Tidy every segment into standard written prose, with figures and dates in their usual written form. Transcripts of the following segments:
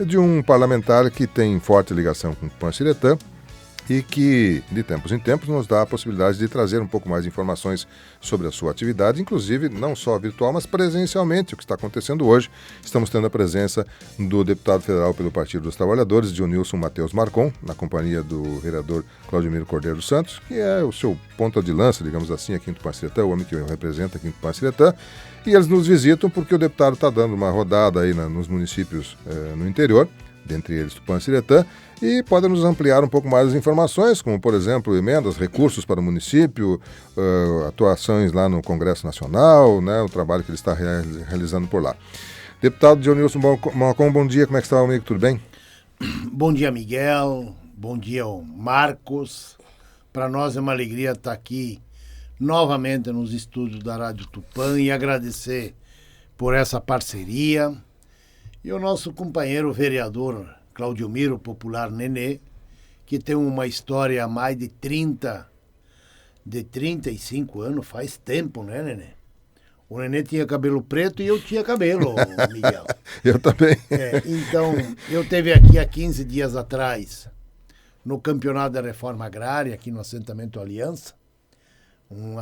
de um parlamentar que tem forte ligação com o Tupã-Siretã e que, de tempos em tempos, nos dá a possibilidade de trazer um pouco mais de informações sobre a sua atividade, inclusive não só virtual, mas presencialmente, o que está acontecendo hoje. Estamos tendo a presença do deputado federal pelo Partido dos Trabalhadores, Dionilson Matheus Marcon, na companhia do vereador Claudemiro Cordeiro dos Santos, que é o seu ponta de lança, digamos assim, aqui em Tupã-Siretã, o homem que representa aqui em Tupã-Siretã. E eles nos visitam porque o deputado está dando uma rodada aí nos municípios no interior, dentre eles Tupã-Siretã, e pode nos ampliar um pouco mais as informações, como, por exemplo, emendas, recursos para o município, atuações lá no Congresso Nacional, né, o trabalho que ele está realizando por lá. Deputado Dionilson Marcon, bom dia, como é que está, amigo? Tudo bem? Bom dia, Miguel. Bom dia, Marcos. Para nós é uma alegria estar aqui novamente nos estúdios da Rádio Tupã e agradecer por essa parceria. E o nosso companheiro vereador Claudemiro Popular Nenê, que tem uma história há mais de 35 anos, faz tempo, né, Nenê? O Nenê tinha cabelo preto e eu tinha cabelo, Miguel. Eu também. Então, eu esteve aqui há 15 dias atrás, no Campeonato da Reforma Agrária, aqui no assentamento Aliança, um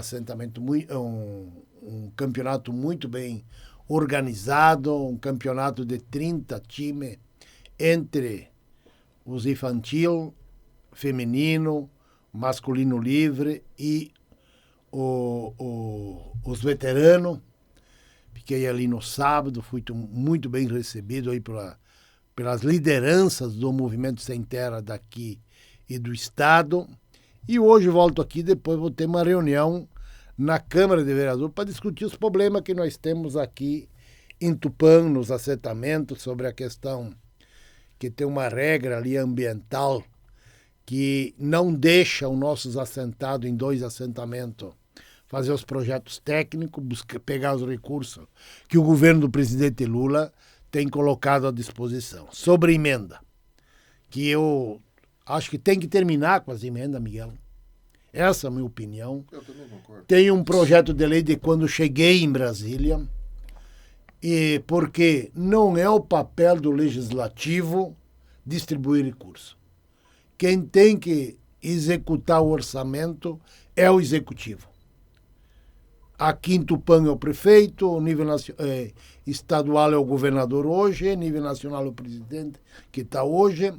campeonato muito bem organizado, um campeonato de 30 times, entre os infantil, feminino, masculino livre e os veteranos. Fiquei ali no sábado, fui muito bem recebido aí pelas lideranças do Movimento Sem Terra daqui e do Estado. E hoje volto aqui, depois vou ter uma reunião na Câmara de Vereadores para discutir os problemas que nós temos aqui em Tupã, nos assentamentos, sobre a questão que tem uma regra ali ambiental que não deixa os nossos assentados em 2 assentamentos fazer os projetos técnicos, pegar os recursos que o governo do presidente Lula tem colocado à disposição. Sobre emenda, que eu acho que tem que terminar com as emendas, Miguel. Essa é a minha opinião. Eu também concordo. Tem um projeto de lei de quando cheguei em Brasília, e porque não é o papel do legislativo distribuir recursos. Quem tem que executar o orçamento é o executivo. Aqui em Tupã é o prefeito, o nível estadual é o governador hoje, nível nacional é o presidente que está hoje,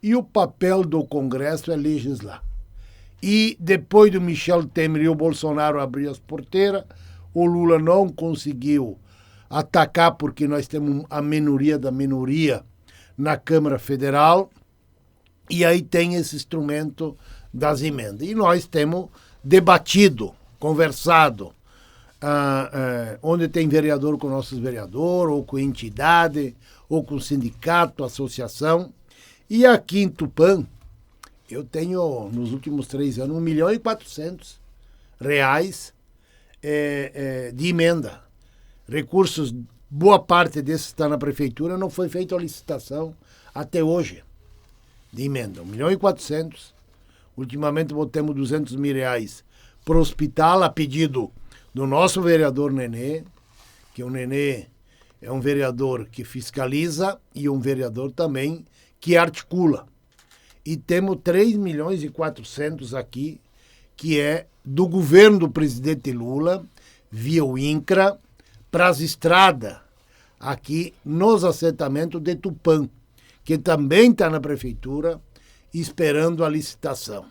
e o papel do Congresso é legislar. E depois do Michel Temer e o Bolsonaro abrir as porteiras, o Lula não conseguiu atacar, porque nós temos a minoria da minoria na Câmara Federal, e aí tem esse instrumento das emendas. E nós temos debatido, conversado, onde tem vereador com nossos vereadores, ou com entidade, ou com sindicato, associação. E aqui em Tupã, eu tenho, nos últimos 3 anos, R$1.400.000 de emenda. Recursos, boa parte desses está na prefeitura, não foi feita a licitação até hoje de emenda. R$1.400.000. Ultimamente botamos R$200.000 para o hospital, a pedido do nosso vereador Nenê, que o Nenê é um vereador que fiscaliza e um vereador também que articula. E temos R$3.400.000 aqui, que é do governo do presidente Lula, via o INCRA, para as estradas aqui nos assentamentos de Tupã, que também está na prefeitura, esperando a licitação.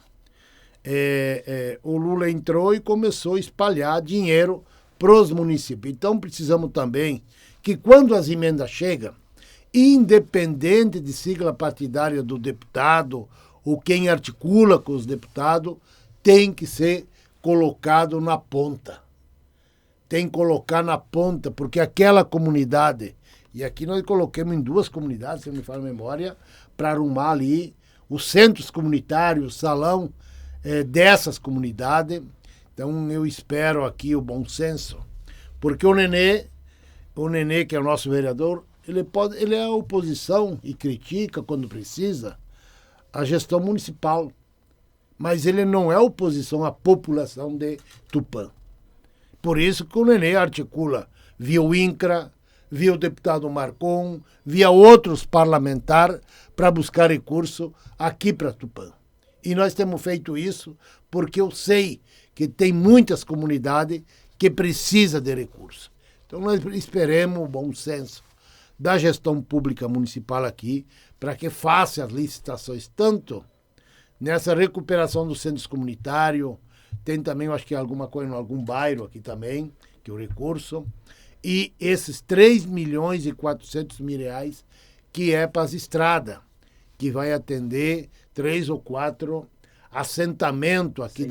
O Lula entrou e começou a espalhar dinheiro para os municípios. Então precisamos também que quando as emendas chegam, independente de sigla partidária do deputado ou quem articula com os deputados, tem que ser colocado na ponta. Tem que colocar na ponta, porque aquela comunidade, e aqui nós colocamos em 2 comunidades, se não me falha a memória, para arrumar ali os centros comunitários, o salão dessas comunidades. Então eu espero aqui o bom senso, porque o Nenê, que é o nosso vereador, ele é a oposição e critica, quando precisa, a gestão municipal. Mas ele não é oposição à população de Tupã. Por isso que o Nenê articula via o INCRA, via o deputado Marcon, via outros parlamentares para buscar recurso aqui para Tupã. E nós temos feito isso porque eu sei que tem muitas comunidades que precisam de recursos. Então nós esperemos o bom senso da gestão pública municipal aqui para que faça as licitações tanto nessa recuperação dos centros comunitários, tem também, eu acho que alguma coisa em algum bairro aqui também, que é o recurso, e esses 3.400.000 reais que é para as estradas, que vai atender 3 ou 4 assentamentos aqui,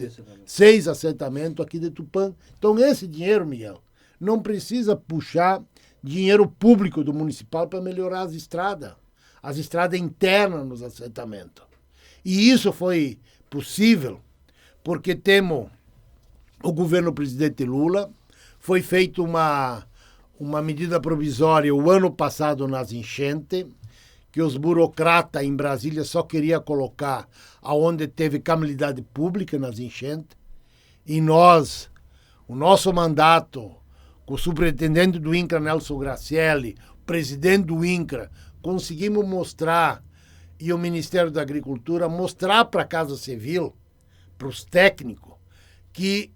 6 assentamentos aqui de Tupã. Então esse dinheiro, Miguel, não precisa puxar dinheiro público do municipal para melhorar as estradas internas nos assentamentos. E isso foi possível porque temos o governo presidente Lula, foi feita uma medida provisória o ano passado nas enchentes, que os burocratas em Brasília só queriam colocar aonde teve calamidade pública nas enchentes. E nós, o nosso mandato, com o superintendente do INCRA, Nelson Gracielli, presidente do INCRA, conseguimos mostrar, e o Ministério da Agricultura, mostrar para a Casa Civil, para os técnicos, que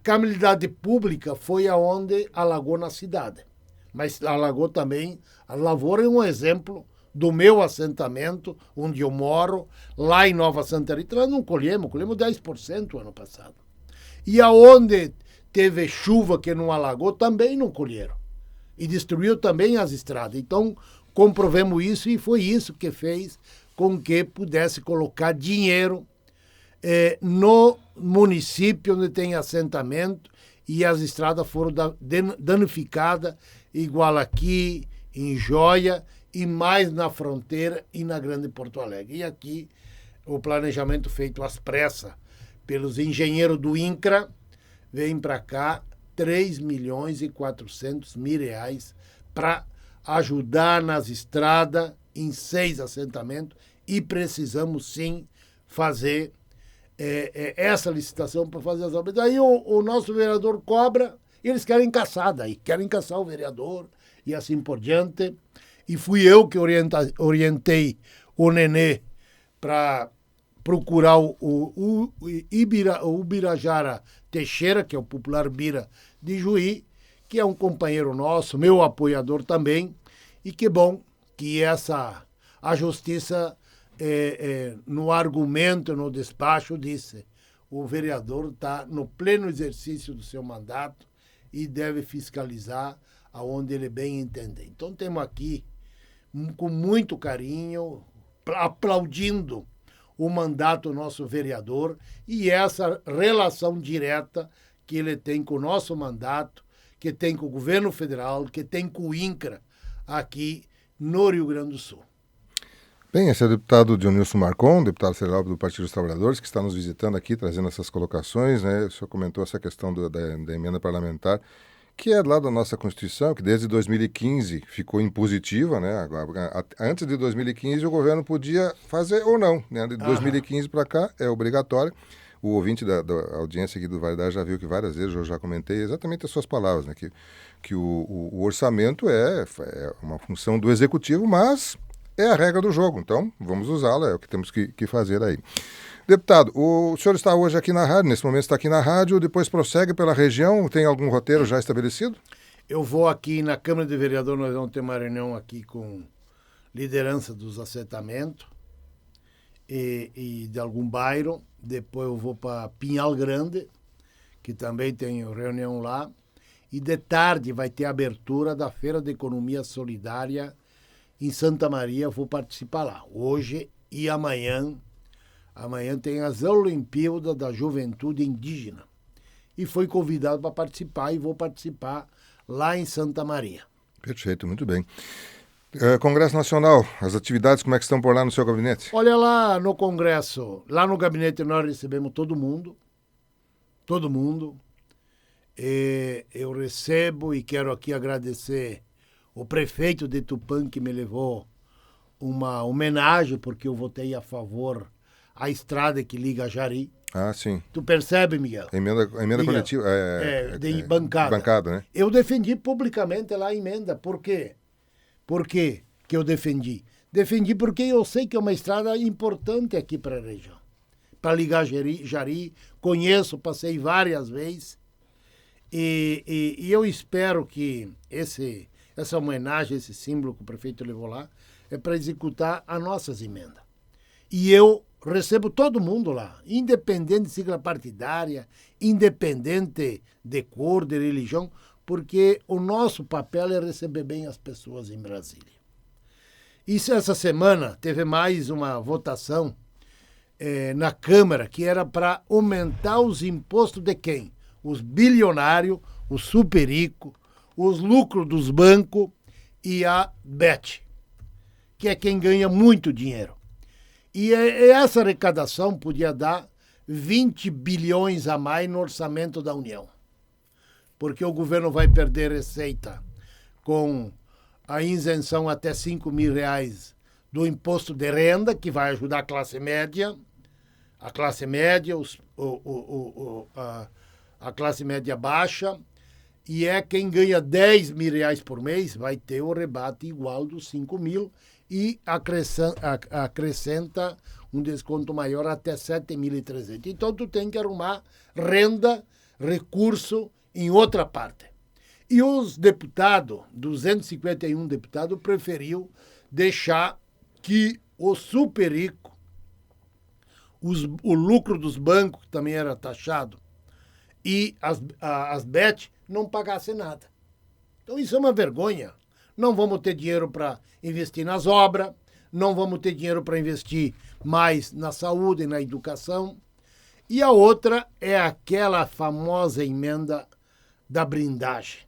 calamidade pública foi aonde alagou na cidade. Mas alagou também, a lavoura é um exemplo do meu assentamento, onde eu moro, lá em Nova Santa Rita, nós não colhemos 10% o ano passado. E aonde teve chuva que não alagou, também não colheram. E destruiu também as estradas. Então, comprovemos isso e foi isso que fez com que pudesse colocar dinheiro no município onde tem assentamento e as estradas foram danificadas, igual aqui, em Joia, e mais na fronteira e na Grande Porto Alegre. E aqui o planejamento feito às pressas pelos engenheiros do INCRA, vem para cá 3.400.000 reais para ajudar nas estradas em 6 assentamentos e precisamos sim fazer essa licitação para fazer as obras. Daí o nosso vereador cobra e eles querem caçar daí, querem caçar o vereador e assim por diante. E fui eu que orientei o Nenê para procurar o Ubirajara Teixeira, que é o popular Bira de Juí, que é um companheiro nosso, meu apoiador também, e que bom que a justiça, no argumento, no despacho, disse o vereador está no pleno exercício do seu mandato e deve fiscalizar aonde ele bem entender. Então temos aqui, com muito carinho, aplaudindo o mandato do nosso vereador e essa relação direta que ele tem com o nosso mandato, que tem com o governo federal, que tem com o INCRA aqui no Rio Grande do Sul. Bem, esse é o deputado Dionilson Marcon, deputado federal do Partido dos Trabalhadores, que está nos visitando aqui, trazendo essas colocações, né? O senhor comentou essa questão da emenda parlamentar, que é lá da nossa Constituição, que desde 2015 ficou impositiva, né? Antes de 2015 o governo podia fazer ou não, né? De 2015 para cá é obrigatório. O ouvinte da audiência aqui do Variedade já viu que várias vezes eu já comentei exatamente as suas palavras, né? Que o orçamento é uma função do executivo, mas é a regra do jogo, então vamos usá-la, é o que temos que fazer aí. Deputado, o senhor está hoje aqui na rádio, nesse momento está aqui na rádio, depois prossegue pela região, tem algum roteiro já estabelecido? Eu vou aqui na Câmara de Vereadores, nós vamos ter uma reunião aqui com liderança dos assentamentos e de algum bairro, depois eu vou para Pinhal Grande, que também tem reunião lá, e de tarde vai ter a abertura da Feira de Economia Solidária em Santa Maria, eu vou participar lá, hoje e amanhã. Amanhã tem as Olimpíadas da Juventude Indígena. E fui convidado para participar e vou participar lá em Santa Maria. Perfeito, muito bem. Congresso Nacional, as atividades, como é que estão por lá no seu gabinete? Olha, lá no Congresso, lá no gabinete nós recebemos todo mundo. Todo mundo. Eu recebo e quero aqui agradecer o prefeito de Tupã que me levou uma homenagem porque eu votei a favor a estrada que liga a Jari. Ah, sim. Tu percebe, Miguel? A emenda coletiva. De bancada. Bancada, né? Eu defendi publicamente lá a emenda. Por quê? Por que eu defendi? Defendi porque eu sei que é uma estrada importante aqui para a região. Para ligar Jari, conheço, passei várias vezes. E eu espero que essa homenagem, esse símbolo que o prefeito levou lá, é para executar as nossas emendas. E eu recebo todo mundo lá, independente de sigla partidária, independente de cor, de religião, porque o nosso papel é receber bem as pessoas em Brasília. Isso essa semana teve mais uma votação na Câmara que era para aumentar os impostos de quem? Os bilionários, os super ricos, os lucros dos bancos e a Bet, que é quem ganha muito dinheiro. E essa arrecadação podia dar 20 bilhões a mais no orçamento da União. Porque o governo vai perder receita com a isenção até R$5.000 do imposto de renda, que vai ajudar a classe média, a classe média baixa, e quem ganha R$10.000 por mês vai ter o rebate igual dos 5.000 e acrescenta um desconto maior até 7.300. Então, tu tem que arrumar renda, recurso em outra parte. E os deputados, 251 deputados, preferiu deixar que o super rico, o lucro dos bancos, que também era taxado, e as Bet não pagassem nada. Então, isso é uma vergonha. Não vamos ter dinheiro para investir nas obras, não vamos ter dinheiro para investir mais na saúde e na educação. E a outra é aquela famosa emenda da blindagem.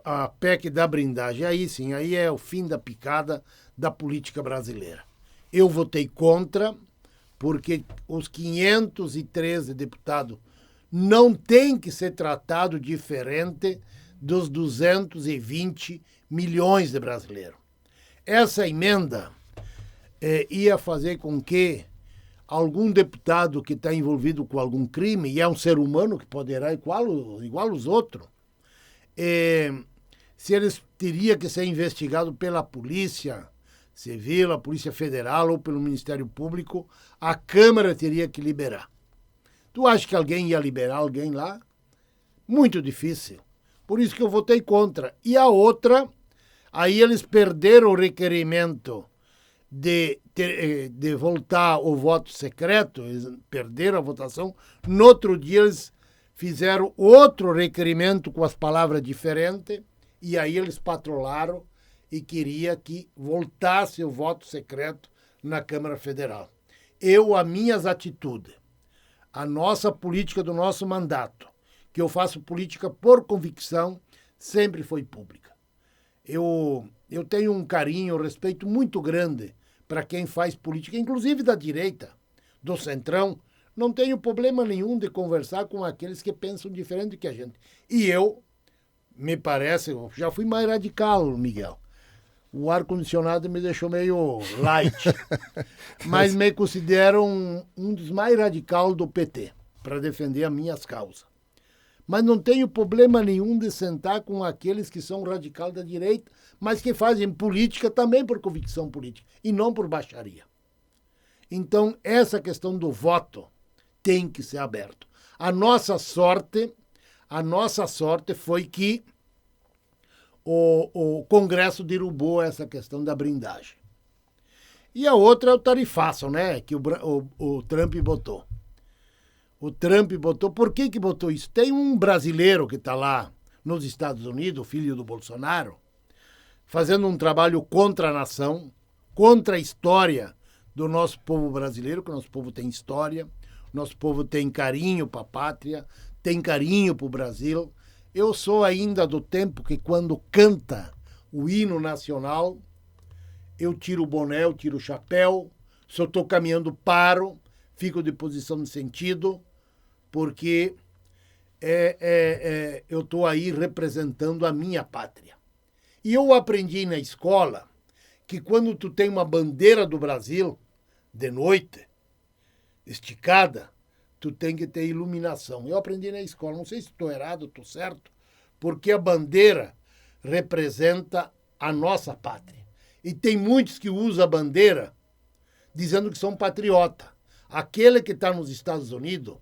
A PEC da blindagem. Aí sim, aí é o fim da picada da política brasileira. Eu votei contra, porque os 513 deputados não têm que ser tratados diferente dos 220 milhões de brasileiros. Essa emenda ia fazer com que algum deputado que está envolvido com algum crime, e é um ser humano que poderá igual os outros, se eles teriam que ser investigados pela Polícia Civil, a Polícia Federal ou pelo Ministério Público, a Câmara teria que liberar. Tu acha que alguém ia liberar alguém lá? Muito difícil. Por isso que eu votei contra. E a outra, aí eles perderam o requerimento de voltar o voto secreto, eles perderam a votação. No outro dia eles fizeram outro requerimento com as palavras diferentes, e aí eles patrolaram e queria que voltasse o voto secreto na Câmara Federal. As minhas atitudes, a nossa política do nosso mandato, que eu faço política por convicção, sempre foi pública. Eu tenho um carinho, um respeito muito grande para quem faz política, inclusive da direita, do centrão. Não tenho problema nenhum de conversar com aqueles que pensam diferente que a gente. E eu, me parece, já fui mais radical, Miguel. O ar-condicionado me deixou meio light. Mas me considero um dos mais radicais do PT, para defender as minhas causas. Mas não tenho problema nenhum de sentar com aqueles que são radicais da direita, mas que fazem política também por convicção política, e não por baixaria. Então, essa questão do voto tem que ser aberto. A nossa sorte foi que o Congresso derrubou essa questão da blindagem. E a outra é o tarifaço, né? Que o Trump botou. O Trump botou. Por que botou isso? Tem um brasileiro que está lá nos Estados Unidos, filho do Bolsonaro, fazendo um trabalho contra a nação, contra a história do nosso povo brasileiro, que o nosso povo tem história, o nosso povo tem carinho para a pátria, tem carinho para o Brasil. Eu sou ainda do tempo que quando canta o hino nacional, eu tiro o boné, eu tiro o chapéu, se eu estou caminhando, paro, fico de posição de sentido, porque eu estou aí representando a minha pátria. E eu aprendi na escola que quando tu tem uma bandeira do Brasil, de noite, esticada, tu tem que ter iluminação. Eu aprendi na escola, não sei se estou errado, estou certo, porque a bandeira representa a nossa pátria. E tem muitos que usam a bandeira dizendo que são patriota. Aquele que está nos Estados Unidos,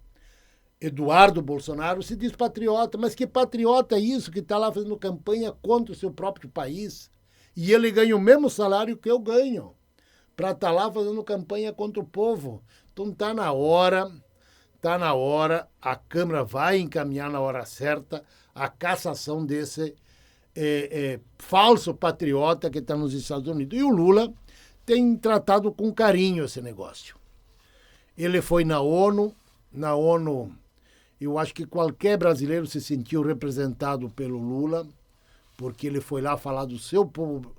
Eduardo Bolsonaro, se diz patriota, mas que patriota é isso que está lá fazendo campanha contra o seu próprio país? E ele ganha o mesmo salário que eu ganho para estar lá fazendo campanha contra o povo. Então está na hora, a Câmara vai encaminhar na hora certa a cassação desse falso patriota que está nos Estados Unidos. E o Lula tem tratado com carinho esse negócio. Ele foi na ONU, eu acho que qualquer brasileiro se sentiu representado pelo Lula, porque ele foi lá falar do seu povo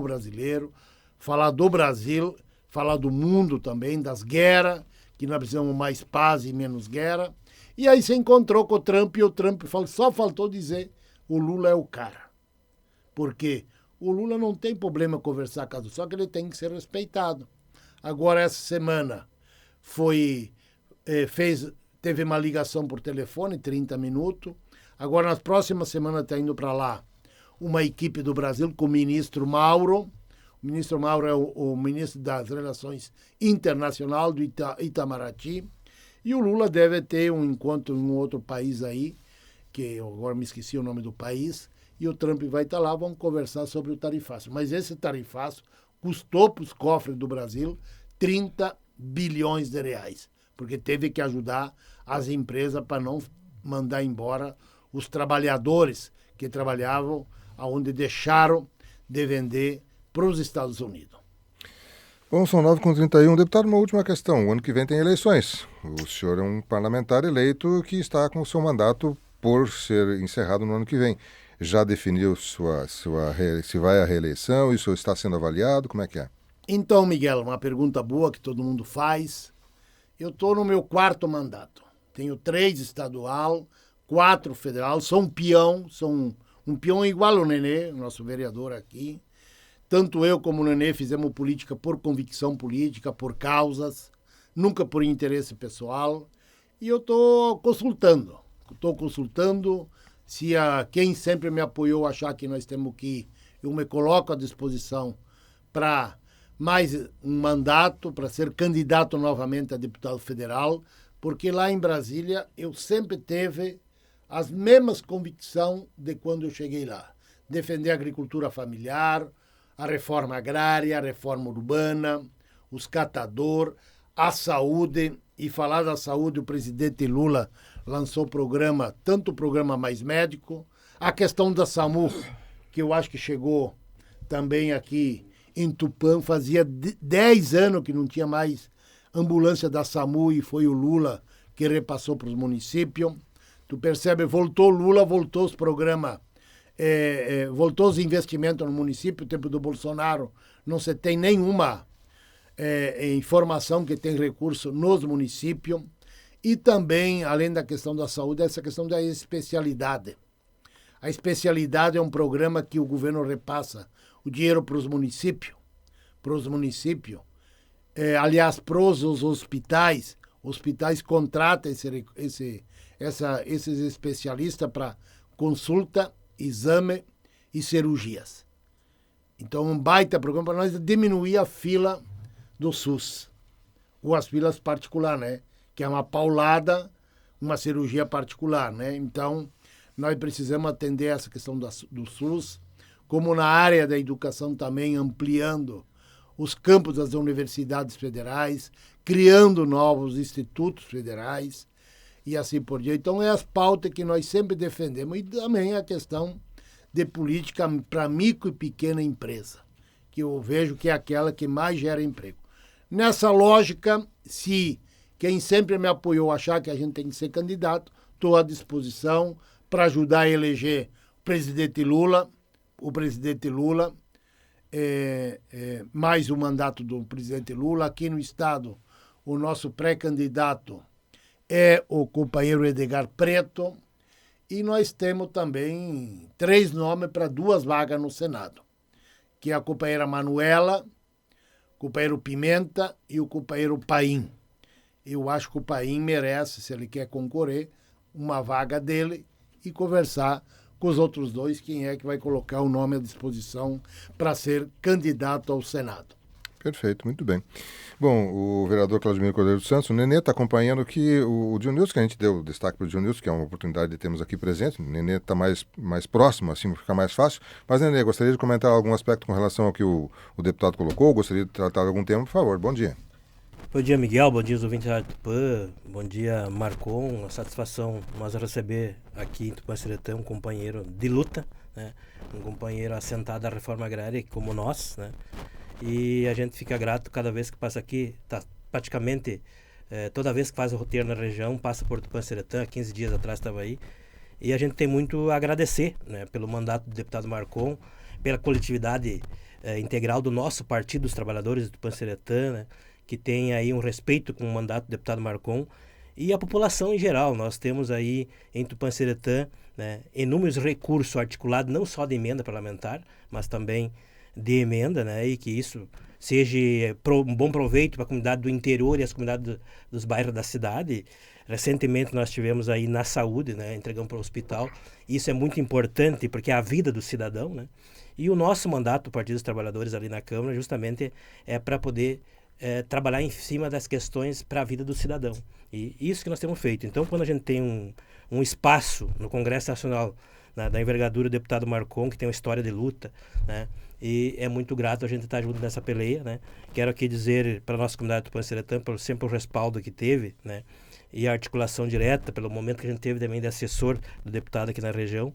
brasileiro, falar do Brasil, falar do mundo também, das guerras, que nós precisamos mais paz e menos guerra. E aí se encontrou com o Trump e o Trump só faltou dizer o Lula é o cara. Porque o Lula não tem problema conversar com a só que ele tem que ser respeitado. Agora, essa semana, teve uma ligação por telefone, 30 minutos. Agora, nas próximas semanas, está indo para lá uma equipe do Brasil com o ministro Mauro. O ministro Mauro é o ministro das Relações Internacionais do Itamaraty. E o Lula deve ter um encontro em um outro país aí, que eu agora me esqueci o nome do país, e o Trump vai estar lá, vão conversar sobre o tarifaço. Mas esse tarifaço custou para os cofres do Brasil 30 bilhões de reais, porque teve que ajudar as empresas para não mandar embora os trabalhadores que trabalhavam onde deixaram de vender para os Estados Unidos. Bom, são 9h31. Deputado, uma última questão. O ano que vem tem eleições. O senhor é um parlamentar eleito que está com o seu mandato por ser encerrado no ano que vem. Já definiu se vai à reeleição? Isso está sendo avaliado? Como é que é? Então, Miguel, uma pergunta boa que todo mundo faz. Eu estou no meu 4º mandato. Tenho 3 estadual, 4 federal. Sou um peão, um peão igual ao Nenê, nosso vereador aqui. Tanto eu como o Nenê fizemos política por convicção política, por causas, nunca por interesse pessoal. E eu estou consultando. Se quem sempre me apoiou achar que nós temos que ir, eu me coloco à disposição para mais um mandato, para ser candidato novamente a deputado federal, porque lá em Brasília eu sempre tive as mesmas convicções de quando eu cheguei lá. Defender a agricultura familiar, a reforma agrária, a reforma urbana, os catadores, a saúde. E falar da saúde, o presidente Lula lançou tanto o programa Mais Médico, a questão da SAMU, que eu acho que chegou também aqui em Tupã, fazia 10 anos que não tinha mais ambulância da SAMU e foi o Lula que repassou para os municípios. Tu percebe, voltou Lula, voltou os programas, voltou os investimentos no município. No tempo do Bolsonaro não se tem nenhuma informação que tem recurso nos municípios. E também, além da questão da saúde, essa questão da especialidade. A especialidade é um programa que o governo repassa o dinheiro para os municípios. Aliás, para os hospitais contratam esses especialistas para consulta, exame e cirurgias. Então, um baita programa para nós diminuir a fila do SUS, ou as filas particulares, né? Que é uma paulada, uma cirurgia particular, né? Então, nós precisamos atender essa questão do SUS, como na área da educação também, ampliando os campos das universidades federais, criando novos institutos federais e assim por diante. Então, é as pautas que nós sempre defendemos. E também a questão de política para micro e pequena empresa, que eu vejo que é aquela que mais gera emprego. Nessa lógica, se quem sempre me apoiou achar que a gente tem que ser candidato, estou à disposição para ajudar a eleger o presidente Lula, mais o mandato do presidente Lula. Aqui no estado, o nosso pré-candidato é o companheiro Edgar Preto, e nós temos também 3 nomes para 2 vagas no Senado, que é a companheira Manuela, o companheiro Pimenta e o companheiro Paim. eu acho que o Paim merece, se ele quer concorrer, uma vaga dele e conversar com os outros dois quem é que vai colocar o nome à disposição para ser candidato ao Senado. Perfeito, muito bem. Bom, o vereador Claudemir Cordeiro dos Santos, o Nenê está acompanhando aqui o Dionilson, que a gente deu destaque para o Dionilson, que é uma oportunidade de termos aqui presente. O Nenê está mais próximo, assim fica mais fácil. Mas, Nenê, gostaria de comentar algum aspecto com relação ao que o deputado colocou? Gostaria de tratar de algum tema, por favor. Bom dia. Bom dia, Miguel. Bom dia, os ouvintes da Rádio Tupã. Bom dia, Marcon. Uma satisfação nós receber aqui em Tupã-Seretã um companheiro de luta, né? Um companheiro assentado à reforma agrária como nós, né? E a gente fica grato cada vez que passa aqui, tá praticamente toda vez que faz o roteiro na região, passa por Tupã-Seretã, 15 dias atrás estava aí, e a gente tem muito a agradecer, né, pelo mandato do deputado Marcon, pela coletividade integral do nosso Partido dos Trabalhadores de Tupã-Seretã, né, que tem aí um respeito com o mandato do deputado Marcon, e a população em geral. Nós temos aí em Tupã-Seretã, né, inúmeros recursos articulados, não só de emenda parlamentar, mas também de emenda, né, e que isso seja um bom proveito para a comunidade do interior e as comunidades dos bairros da cidade. Recentemente nós tivemos aí na saúde, né, entregamos para o hospital. Isso é muito importante porque é a vida do cidadão, né? E o nosso mandato do Partido dos Trabalhadores ali na Câmara justamente é para poder trabalhar em cima das questões para a vida do cidadão. E isso que nós temos feito. Então, quando a gente tem um espaço no Congresso Nacional, né, da envergadura do deputado Marcon, que tem uma história de luta, né? E é muito grato a gente estar junto nessa peleia, né? Quero aqui dizer para a nossa comunidade do Tupã-Seretã, por sempre o respaldo que teve, né? E a articulação direta, pelo momento que a gente teve também de assessor do deputado aqui na região.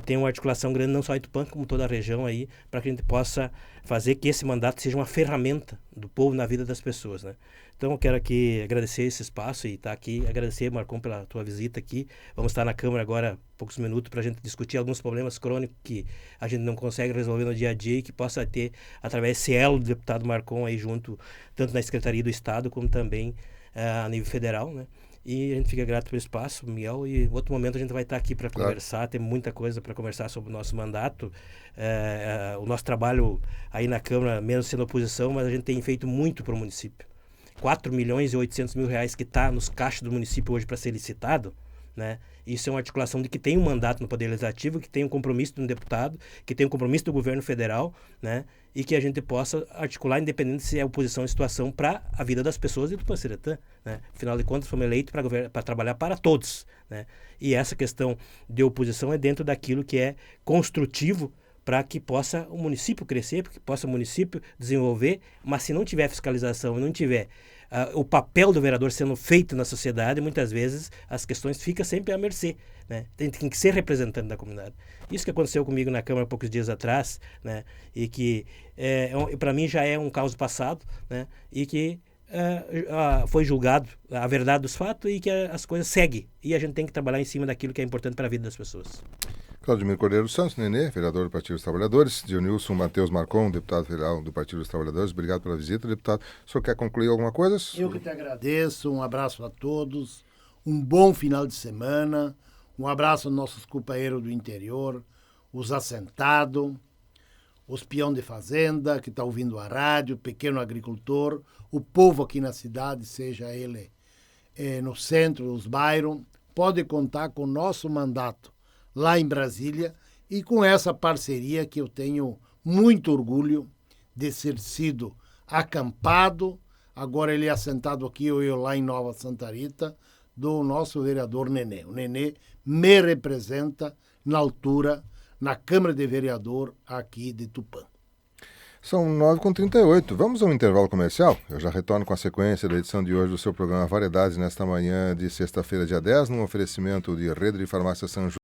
Tem uma articulação grande, não só em Tupã, como toda a região aí, para que a gente possa fazer que esse mandato seja uma ferramenta do povo na vida das pessoas, né? Então eu quero aqui agradecer esse espaço e estar aqui, agradecer, Marcon, pela tua visita aqui. Vamos estar na Câmara agora, poucos minutos, para a gente discutir alguns problemas crônicos que a gente não consegue resolver no dia a dia e que possa ter, através desse elo do deputado Marcon aí junto, tanto na Secretaria do Estado, como também a nível federal, né? E a gente fica grato pelo espaço, Miguel, e em outro momento a gente vai estar aqui para conversar, tem muita coisa para conversar sobre o nosso mandato, o nosso trabalho aí na Câmara, mesmo sendo oposição, mas a gente tem feito muito para o município. 4.800.000 reais que está nos caixas do município hoje para ser licitado, né? Isso é uma articulação de que tem um mandato no Poder Legislativo, que tem um compromisso de um deputado, que tem um compromisso do governo federal, né? E que a gente possa articular, independente se é oposição ou situação, para a vida das pessoas e do Tupã-Seretã, né? Afinal de contas, fomos eleitos para trabalhar para todos, né? E essa questão de oposição é dentro daquilo que é construtivo para que possa o município crescer, para que possa o município desenvolver, mas se não tiver fiscalização e não tiver o papel do vereador sendo feito na sociedade, muitas vezes as questões ficam sempre à mercê, né? Tem que ser representante da comunidade. Isso que aconteceu comigo na Câmara há poucos dias atrás, né? E que para mim já é um caso passado, né? E que foi julgado a verdade dos fatos e que as coisas seguem. E a gente tem que trabalhar em cima daquilo que é importante para a vida das pessoas. Claudemir Cordeiro dos Santos, Nenê, vereador do Partido dos Trabalhadores. Dionilson Matheus Marcon, deputado federal do Partido dos Trabalhadores. Obrigado pela visita, deputado. O senhor quer concluir alguma coisa? Eu que te agradeço. Um abraço a todos. Um bom final de semana. Um abraço aos nossos companheiros do interior, os assentados, os peão de fazenda que está ouvindo a rádio, pequeno agricultor, o povo aqui na cidade, seja ele no centro, nos bairros, pode contar com o nosso mandato lá em Brasília e com essa parceria que eu tenho muito orgulho de ser sido acampado, agora ele é assentado aqui, eu lá em Nova Santa Rita, do nosso vereador Nenê. O Nenê me representa na altura, na Câmara de Vereador aqui de Tupã. São 9h38. Vamos a um intervalo comercial? Eu já retorno com a sequência da edição de hoje do seu programa Variedades nesta manhã de sexta-feira, dia 10, num oferecimento de Rede de Farmácia São João.